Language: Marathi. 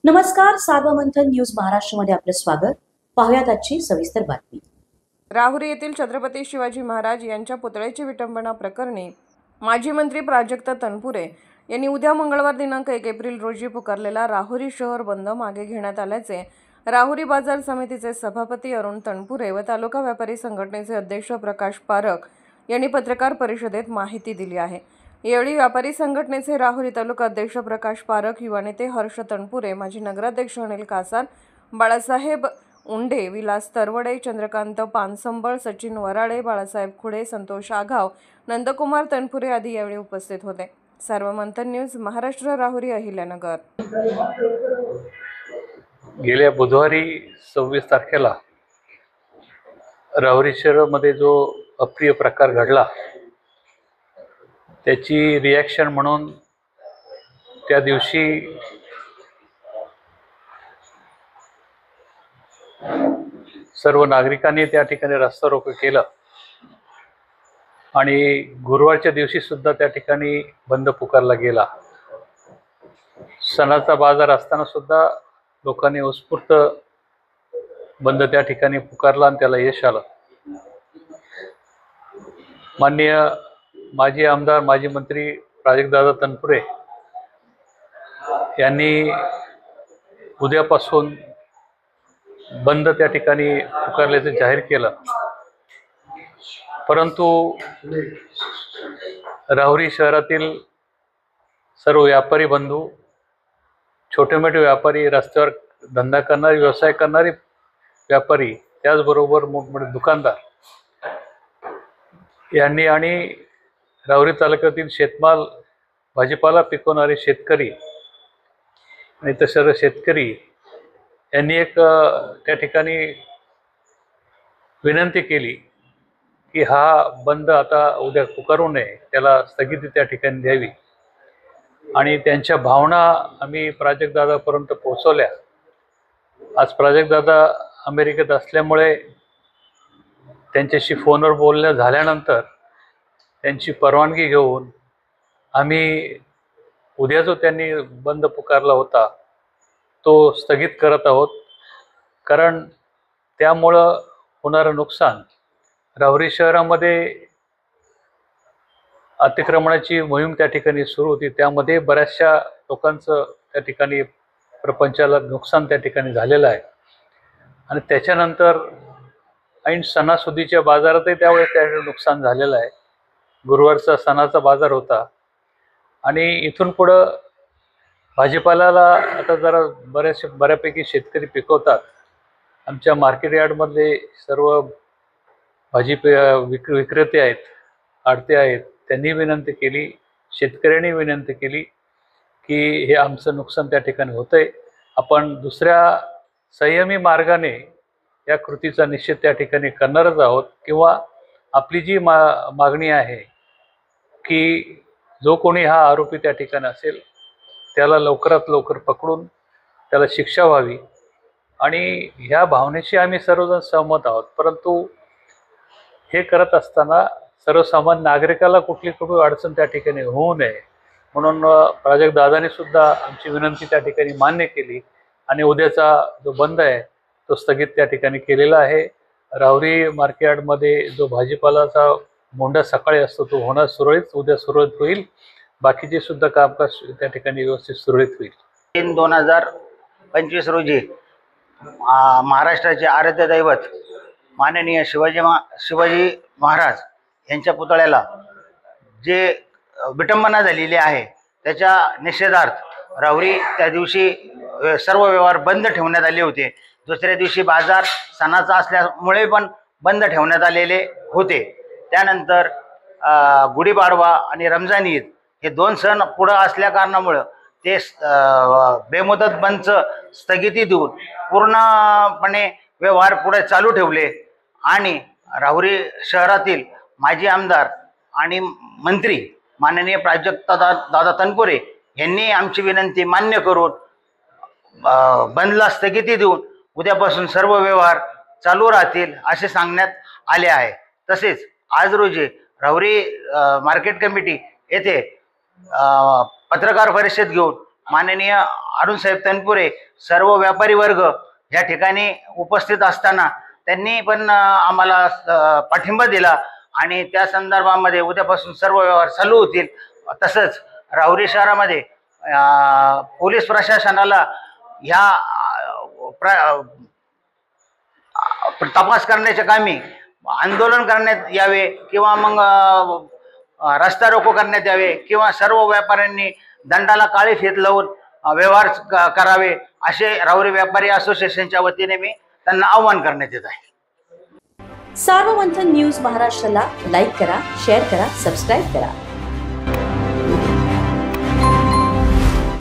नमस्कार, सार्वमंथन न्यूज महाराष्ट्रमध्ये आपलं स्वागत. पाहुयात आजची सविस्तर बातमी. राहुरी येथील छत्रपती शिवाजी महाराज यांच्या पुतळ्याची विटंबना प्रकरणी माजी मंत्री प्राजक्ता तनपुरे यांनी उद्या मंगळवार दिनांक 1 एप्रिल रोजी पुकारलेला राहुरी शहर बंद मागे घेण्यात आल्याचे राहुरी बाजार समितीचे सभापती अरुण तनपुरे व तालुका व्यापारी संघटनेचे अध्यक्ष प्रकाश पारख यांनी पत्रकार परिषदेत माहिती दिली आहे. यावेळी व्यापारी संघटनेचे राहुरी तालुका अध्यक्ष प्रकाश पारख, युवा नेते हर्ष तनपुरे, माजी नगराध्यक्ष अनिल कासार, बाळासाहेब उंडे, विलास तरवडे, चंद्रकांत पानसंबळ, सचिन वराळे, बाळासाहेब खुडे, संतोष आघाव, नंदकुमार तनपुरे आदी यावेळी उपस्थित होते. सार्वमंथन न्यूज महाराष्ट्र, राहुरी, अहिल्यानगर. गेल्या बुधवारी 26 तारखेला राहुरी शहरामध्ये जो अप्रिय प्रकार घडला त्याची रिॲक्शन म्हणून त्या दिवशी सर्व नागरिकांनी त्या ठिकाणी रस्ता रोको केलं आणि गुरुवारच्या दिवशी सुद्धा त्या ठिकाणी बंद पुकारला गेला. सणाचा बाजार असताना सुद्धा लोकांनी उत्स्फूर्त बंद त्या ठिकाणी पुकारला आणि त्याला यश आलं. माननीय माजी आमदार, माजी मंत्री प्राजक्तदादा तनपुरे यांनी उद्यापासून बंद त्या ठिकाणी पुकारल्याचे जाहीर केलं. परंतु राहुरी शहरातील सर्व व्यापारी बंधू, छोटे मोठे व्यापारी, रस्त्यावर धंदा करणारे, व्यवसाय करणारे व्यापारी, त्याचबरोबर मोठमोठे दुकानदार यांनी आणि राहुरी तालुक्यातील शेतमाल, भाजीपाला पिकवणारे शेतकरी आणि तसं शेतकरी यांनी एक त्या ठिकाणी विनंती केली की हा बंद आता उद्या पुकारू नये, त्याला स्थगिती त्या ठिकाणी द्यावी. आणि त्यांच्या भावना आम्ही प्राजक्तदादापर्यंत पोहोचवल्या. आज प्राजक्तदादा अमेरिकेत असल्यामुळे त्यांच्याशी फोनवर बोलणं झाल्यानंतर त्यांची परवानगी घेऊन आम्ही उद्या जो त्यांनी बंद पुकारला होता तो स्थगित करत आहोत. कारण त्यामुळं होणारं नुकसान, राहुरी शहरामध्ये अतिक्रमणाची मोहीम त्या ठिकाणी सुरू होती, त्यामध्ये बऱ्याचशा लोकांचं त्या ठिकाणी प्रपंचाला नुकसान त्या ठिकाणी झालेलं आहे. आणि त्याच्यानंतर ऐन सणासुदीच्या बाजारातही त्यावेळेस त्या नुकसान झालेलं आहे. गुरुवारचा सणाचा बाजार होता आणि इथून पुढं भाजीपाल्याला आता जरा बऱ्यापैकी शेतकरी पिकवतात. आमच्या मार्केट यार्डमधले सर्व विक्रेते आहेत, आडते आहेत, त्यांनी विनंती केली, शेतकऱ्यांनी विनंती केली की हे आमचं नुकसान त्या ठिकाणी होतंय, आपण दुसऱ्या संयमी मार्गाने या कृतीचा निषेध त्या ठिकाणी करणारच आहोत. किंवा आपली जी मागणी आहे की जो कोणी हा आरोपी त्या ठिकाणी असेल त्याला लवकरात लवकर पकडून त्याला शिक्षा व्हावी, आणि ह्या भावनेशी आम्ही सर्वजण सहमत आहोत. परंतु हे करत असताना सर्वसामान्य नागरिकाला कुठली अडचण त्या ठिकाणी होऊ नये म्हणून प्राजक्तदादांनी सुद्धा आमची विनंती त्या ठिकाणी मान्य केली आणि उद्याचा जो बंद आहे तो स्थगित त्या ठिकाणी केलेला आहे. राहुरी मार्केटमध्ये जो भाजीपालाचा मोंढा सकाळी असतो तो होणार सुरळीत, उद्या सुरळीत होईल. बाकीचे सुद्धा कामकाज त्या ठिकाणी व्यवस्थित सुरळीत होईल. 3/2025 रोजी महाराष्ट्राचे आराध्य दैवत माननीय शिवाजी महाराज यांच्या पुतळ्याला जे विटंबना झालेली आहे त्याच्या निषेधार्थ राहुरी त्या दिवशी सर्व व्यवहार बंद ठेवण्यात आले होते. दुसऱ्या दिवशी बाजार सणाचा असल्यामुळे पण बंद ठेवण्यात आलेले होते. त्यानंतर गुढीपाडवा आणि रमजान ईद हे 2 सण पुढं असल्या कारणामुळं ते बेमुदत बंदचं स्थगिती देऊन पूर्णपणे व्यवहार पुढे चालू ठेवले. आणि राहुरी शहरातील माजी आमदार आणि मंत्री माननीय प्राजक्तदादा तनपुरे यांनी आमची विनंती मान्य करून बंदला स्थगिती देऊन उद्यापासून सर्व व्यवहार चालू राहतील असे सांगण्यात आले आहे. तसेच आज रोजी राहुरी मार्केट कमिटी येथे पत्रकार परिषद घेऊन माननीय अरुणसाहेब तनपुरे सर्व व्यापारी वर्ग या ठिकाणी उपस्थित असताना त्यांनी पण आम्हाला पाठिंबा दिला आणि त्या संदर्भामध्ये उद्यापासून सर्व व्यवहार चालू होतील. तसंच राहुरी शहरामध्ये पोलीस प्रशासनाला ह्या तपास करण्याच्या कामी आंदोलन करण्यात यावे किंवा मग रस्ता रोको करण्यात यावे किंवा सर्व व्यापाऱ्यांनी दंडाला काळी फीत लावून व्यवहार करावे असे राहुरी व्यापारी असोसिएशनच्या वतीने मी त्यांना आवाहन करण्यात येत आहे. सार्वमंथन न्यूज महाराष्ट्राला लाईक करा, शेअर करा, सबस्क्राईब करा.